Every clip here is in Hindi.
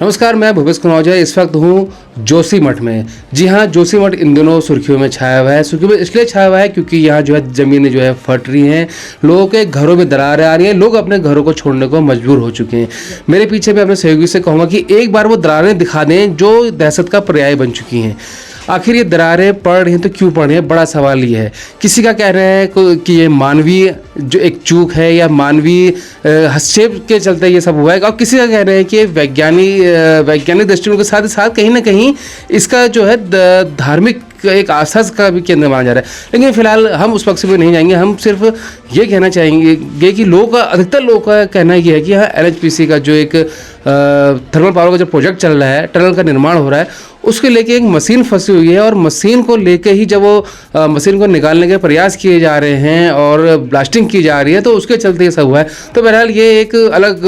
नमस्कार, मैं भूपेश कनौजिया इस वक्त हूँ जोशीमठ में। जी हाँ, जोशीमठ इन दिनों सुर्खियों में छाया हुआ है। सुर्खियों में इसलिए छाया हुआ है क्योंकि यहाँ जो है ज़मीनें जो है फट रही हैं, लोगों के घरों में दरारें आ रही हैं, लोग अपने घरों को छोड़ने को मजबूर हो चुके हैं। मेरे पीछे मैं अपने सहयोगी से कहूँगा कि एक बार वो दरारें दिखा दें जो दहशत का पर्याय बन चुकी हैं। आखिर ये दरारें पड़ रही हैं तो क्यों पड़ रही हैं, बड़ा सवाल ये है। किसी का कहना है कि ये मानवीय जो एक चूक है या मानवीय हस्तक्षेप के चलते ये सब हुआ है, और किसी का कहना है कि वैज्ञानिक दृष्टिकोण के साथ ही साथ कहीं ना कहीं इसका जो है धार्मिक एक आस्था का भी केंद्र माना जा रहा है। लेकिन फिलहाल हम उस पक्ष में नहीं जाएंगे। हम सिर्फ ये कहना चाहेंगे कि अधिकतर लोगों का कहना ये है कि यहाँ NHPC का जो एक थर्मल पावर का जो प्रोजेक्ट चल रहा है, टनल का निर्माण हो रहा है, उसके लेके एक मशीन फंसी हुई है और मशीन को लेके ही जब वो मशीन को निकालने के प्रयास किए जा रहे हैं और ब्लास्टिंग की जा रही है, तो उसके चलते ये सब हुआ है। तो बहरहाल ये एक अलग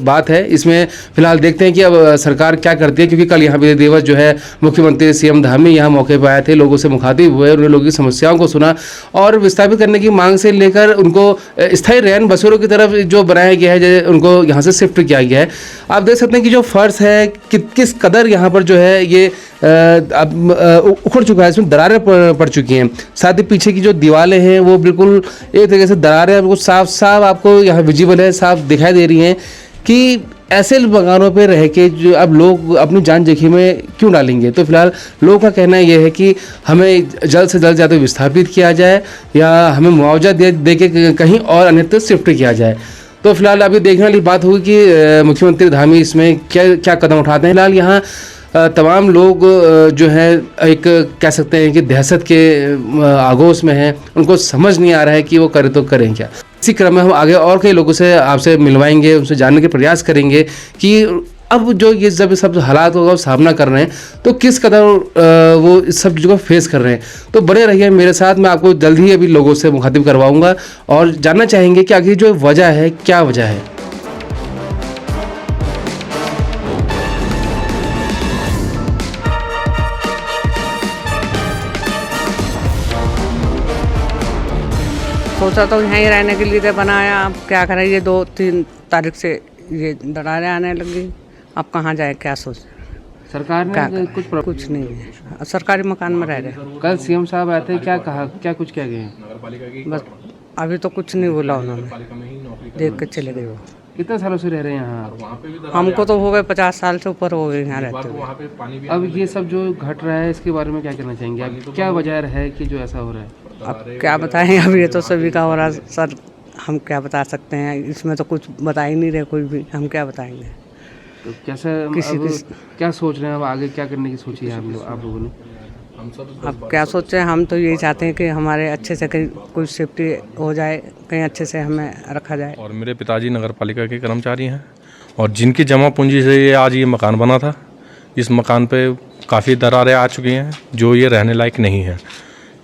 बात है। इसमें फिलहाल देखते हैं कि अब सरकार क्या करती है, क्योंकि कल यहाँ विजय दिवस जो है मुख्यमंत्री CM धामी यहाँ मौके पर आए थे, लोगों से मुखातिब हुए, उन्होंने लोगों की समस्याओं को सुना और विस्थापित करने की मांग से लेकर उनको स्थायी रैन बसेरों की तरफ जो बनाया गया है, उनको यहाँ से शिफ्ट किया गया है। आप देख सकते हैं कि जो फर्श है किस कदर यहाँ पर जो है ये अब उखड़ चुका है, इसमें दरारें पड़ चुकी हैं। साथ ही पीछे की जो दीवारें हैं वो बिल्कुल एक तरीके से दरारें बिल्कुल साफ साफ आपको यहाँ विजिबल है, साफ दिखाई दे रही हैं कि ऐसे मकानों पे रह के जो अब लोग अपनी जान जोखिम में क्यों डालेंगे। तो फिलहाल लोगों का कहना यह है कि हमें जल्द से जल्द या तो विस्थापित किया जाए या हमें मुआवजा दे के कहीं और अन्यत्र शिफ्ट किया जाए। तो फिलहाल अभी देखने वाली बात होगी कि मुख्यमंत्री धामी इसमें क्या कदम उठाते हैं। फिलहाल यहाँ तमाम लोग जो है एक कह सकते हैं कि दहशत के आगोश में हैं, उनको समझ नहीं आ रहा है कि वो करें तो करें क्या। इसी क्रम में हम आगे और कई लोगों से आपसे मिलवाएंगे, उनसे जानने के प्रयास करेंगे कि अब जो ये जब सब हालात का सामना कर रहे हैं तो किस कदर वो इस सब चीज़ों को फेस कर रहे हैं। तो बने रहिए मेरे साथ, मैं आपको जल्द ही अभी लोगों से मुखातिब करवाऊँगा और जानना चाहेंगे कि आखिर जो वजह है क्या वजह है। सोचा तो यहीं रहने के लिए बनाया, अब क्या करें, ये 2-3 तारीख से ये दरारें आने लगी। अब कहाँ जाए, क्या सोच। सरकार ने कुछ नहीं है, सरकारी मकान में रह रहे। कल CM साहब आए थे, क्या कहा, क्या कुछ कह गए? बस अभी तो कुछ नहीं बोला उन्होंने, देख के चले गए वो। कितने सालों से रह रहे हैं यहाँ? हमको तो हो गए 50 साल से ऊपर हो गए यहाँ रहते हुए। अब ये सब जो घट रहा है इसके बारे में क्या कहना चाहेंगे आप? क्या वजह है कि जो ऐसा हो रहा है? अब क्या बताएं, अब ये तो सभी का हो रहा सर, हम क्या बता सकते हैं, इसमें तो कुछ बता ही नहीं रहे कोई भी, हम क्या बताएंगे। तो कैसे क्या सोच रहे हैं अब आगे क्या करने की सोची है आप लोगों ने? अब क्या सोचे, हम तो यही चाहते हैं कि हमारे अच्छे से कहीं कोई सेफ्टी हो जाए, कहीं अच्छे से हमें रखा जाए। और मेरे पिताजी नगर पालिका के कर्मचारी हैं और जिनकी जमा पूंजी से ये आज ये मकान बना था। इस मकान पे काफ़ी दरारें आ चुकी हैं जो ये रहने लायक नहीं है,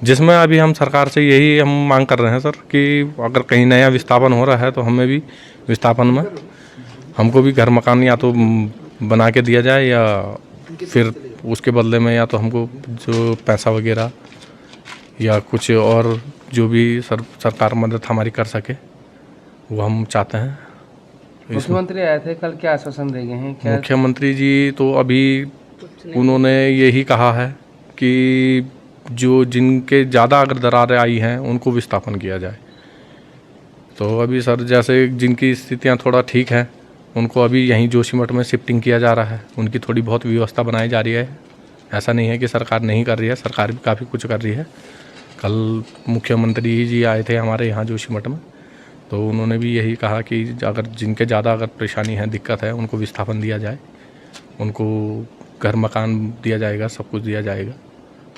जिसमें अभी हम सरकार से यही हम मांग कर रहे हैं सर कि अगर कहीं नया विस्थापन हो रहा है तो हमें भी विस्थापन में हमको भी घर मकान या तो बना के दिया जाए या फिर उसके बदले में या तो हमको जो पैसा वगैरह या कुछ और जो भी सरकार मदद हमारी कर सके वो हम चाहते हैं। मुख्यमंत्री आए थे कल, क्या आश्वासन दे गए हैं? क्या मुख्यमंत्री जी तो अभी उन्होंने यही कहा है कि जो जिनके ज़्यादा अगर दरारें आई हैं उनको विस्थापन किया जाए। तो अभी सर जैसे जिनकी स्थितियां थोड़ा ठीक हैं उनको अभी यहीं जोशीमठ में शिफ्टिंग किया जा रहा है, उनकी थोड़ी बहुत व्यवस्था बनाई जा रही है। ऐसा नहीं है कि सरकार नहीं कर रही है, सरकार भी काफ़ी कुछ कर रही है। कल मुख्यमंत्री जी आए थे हमारे यहाँ जोशीमठ में, तो उन्होंने भी यही कहा कि अगर जिनके ज़्यादा अगर परेशानी है, दिक्कत है, उनको विस्थापन दिया जाए, उनको घर मकान दिया जाएगा, सब कुछ दिया जाएगा,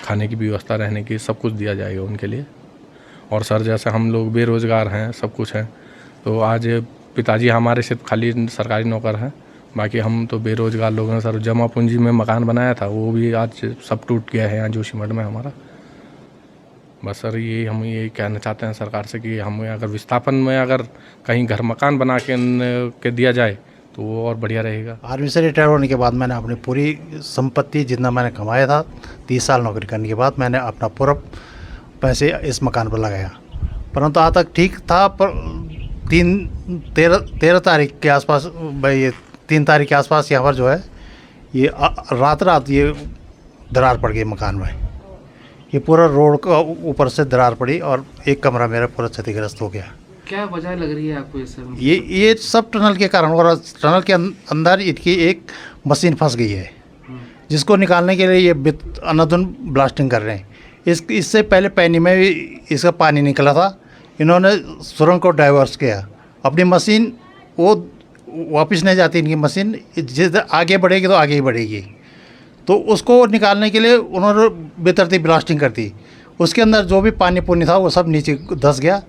खाने की व्यवस्था, रहने की सब कुछ दिया जाएगा उनके लिए। और सर जैसे हम लोग बेरोज़गार हैं, सब कुछ हैं, तो आज पिताजी हमारे सिर्फ खाली सरकारी नौकर हैं, बाकी हम तो बेरोज़गार लोग हैं सर। जमा पूंजी में मकान बनाया था वो भी आज सब टूट गया है यहाँ जोशीमठ में हमारा। बस सर हम यही कहना चाहते हैं सरकार से कि हमें अगर विस्थापन में अगर कहीं घर मकान बना के दिया जाए तो वो और बढ़िया रहेगा। आर्मी से रिटायर होने के बाद मैंने अपनी पूरी संपत्ति जितना मैंने कमाया था 30 साल नौकरी करने के बाद मैंने अपना पूरा पैसे इस मकान पर लगाया, परंतु आज तक ठीक था। पर 13 तारीख के आसपास, भाई 3 तारीख के आसपास यहाँ पर जो है ये रात रात ये दरार पड़ गई मकान में। ये पूरा रोड का ऊपर से दरार पड़ी और एक कमरा मेरा पूरा क्षतिग्रस्त हो गया। क्या वजह लग रही है आपको इस सब? ये सब टनल के कारण, और टनल के अंदर इनकी एक मशीन फंस गई है, जिसको निकालने के लिए ये अनाधुन ब्लास्टिंग कर रहे हैं। इससे पहले पैनी में भी इसका पानी निकला था। इन्होंने सुरंग को डाइवर्स किया। अपनी मशीन वो वापस नहीं जाती इनकी मशीन, जिस आगे बढ़ेगी तो आगे ही बढ़ेगी। तो उसको निकालने के लिए उन्होंने बेतरतीब ब्लास्टिंग कर दी। उसके अंदर जो भी पानी पुनी था वो सब नीचे धंस गया,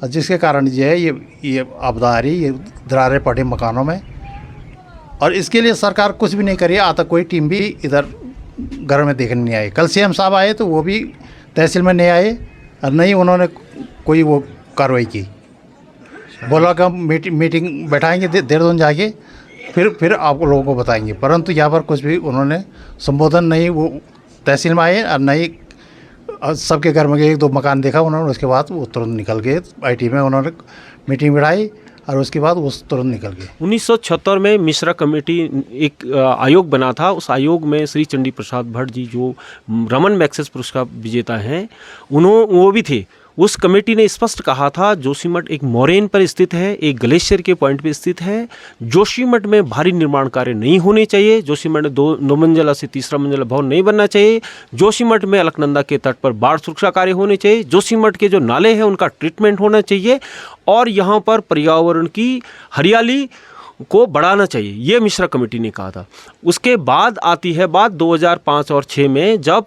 जिसके कारण जो है ये आपदा आ रही, ये दरारें पड़ी मकानों में। और इसके लिए सरकार कुछ भी नहीं करी। आज तक कोई टीम भी इधर घर में देखने नहीं आई। कल सीएम साहब आए तो वो भी तहसील में नहीं आए और नहीं उन्होंने कोई वो कार्रवाई की। बोला कि हम मीटिंग बैठाएंगे देहरादून जाके, फिर आप लोगों को बताएंगे, परंतु यहाँ पर कुछ भी उन्होंने संबोधन नहीं। वो तहसील में आए और नहीं सबके घर में गए, 1-2 मकान देखा उन्होंने, उसके बाद वो तुरंत निकल गए। आईटी में उन्होंने मीटिंग बिठाई और उसके बाद वो तुरंत निकल गए। 1976 में मिश्रा कमेटी एक आयोग बना था। उस आयोग में श्री चंडी प्रसाद भट्ट जी, जो रमन मैग्सेसे पुरस्कार विजेता हैं, वो भी थे। उस कमेटी ने स्पष्ट कहा था जोशीमठ एक मोरेन पर स्थित है, एक ग्लेशियर के पॉइंट पर स्थित है। जोशीमठ में भारी निर्माण कार्य नहीं होने चाहिए। जोशीमठ में 2 मंजिला से 3रा मंजिला भवन नहीं बनना चाहिए। जोशीमठ में अलकनंदा के तट पर बाढ़ सुरक्षा कार्य होने चाहिए। जोशीमठ के जो नाले हैं उनका ट्रीटमेंट होना चाहिए और यहाँ पर पर्यावरण की हरियाली को बढ़ाना चाहिए। ये मिश्रा कमेटी ने कहा था। उसके बाद आती है बात 2005 और 6 में, जब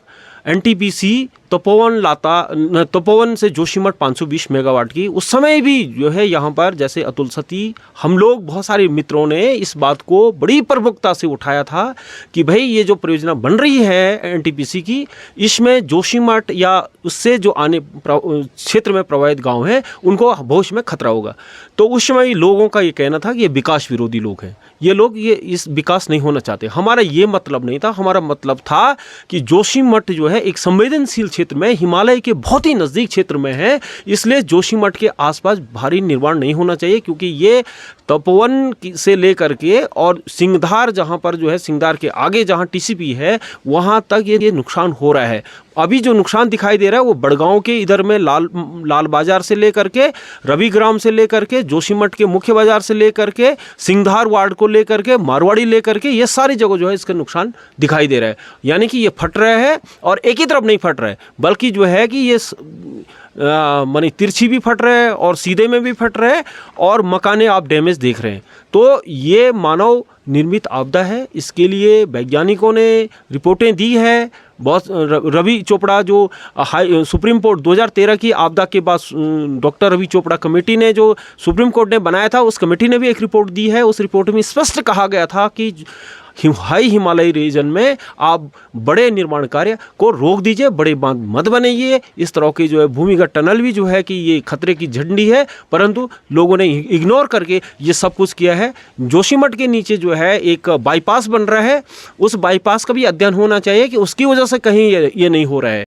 एनटीपीसी तपोवन से जोशीमठ 520 मेगावाट की, उस समय भी जो है यहाँ पर, जैसे अतुल सती, हम लोग बहुत सारे मित्रों ने इस बात को बड़ी प्रमुखता से उठाया था कि भाई ये जो परियोजना बन रही है एनटीपीसी की, इसमें जोशीमठ या उससे जो आने क्षेत्र में प्रभावित गांव हैं उनको भविष्य में खतरा होगा। तो उस समय लोगों का ये कहना था कि ये विकास विरोधी लोग हैं, ये लोग ये इस विकास नहीं होना चाहते। हमारा ये मतलब नहीं था। हमारा मतलब था कि जोशीमठ जो है एक संवेदनशील क्षेत्र में, हिमालय के बहुत ही नज़दीक क्षेत्र में है, इसलिए जोशीमठ के आसपास भारी निर्माण नहीं होना चाहिए, क्योंकि ये तपोवन से लेकर के और सिंगधार, जहाँ पर जो है सिंगधार के आगे जहाँ टीसीपी है वहाँ तक ये नुकसान हो रहा है। अभी जो नुकसान दिखाई दे रहा है वो बड़गांव के इधर में लाल बाजार से लेकर के, रविग्राम से लेकर के, जोशीमठ के मुख्य बाजार से लेकर के, सिंगधार वार्ड को लेकर के, मारवाड़ी लेकर के, ये सारी जगह जो है इसका नुकसान दिखाई दे रहा है। यानी कि ये फट रहा है और एक ही तरफ नहीं फट रहा है, बल्कि जो है कि ये माने तिरछी भी फट रहा है और सीधे में भी फट रहा है और मकाने आप डैमेज देख रहे हैं। तो ये मानव निर्मित आपदा है। इसके लिए वैज्ञानिकों ने रिपोर्टें दी है। बहुत रवि चोपड़ा जो सुप्रीम कोर्ट 2013 की आपदा के बाद डॉक्टर रवि चोपड़ा कमेटी ने जो सुप्रीम कोर्ट ने बनाया था, उस कमेटी ने भी एक रिपोर्ट दी है। उस रिपोर्ट में स्पष्ट कहा गया था कि हाई हिमालयी रीजन में आप बड़े निर्माण कार्य को रोक दीजिए, बड़े बांध मत बनाइए। इस तरह की जो है भूमिगत टनल भी जो है कि ये खतरे की झंडी है, परंतु लोगों ने इग्नोर करके ये सब कुछ किया है। जोशीमठ के नीचे जो है एक बाईपास बन रहा है, उस बाईपास का भी अध्ययन होना चाहिए कि उसकी वजह से कहीं ये नहीं हो रहा है।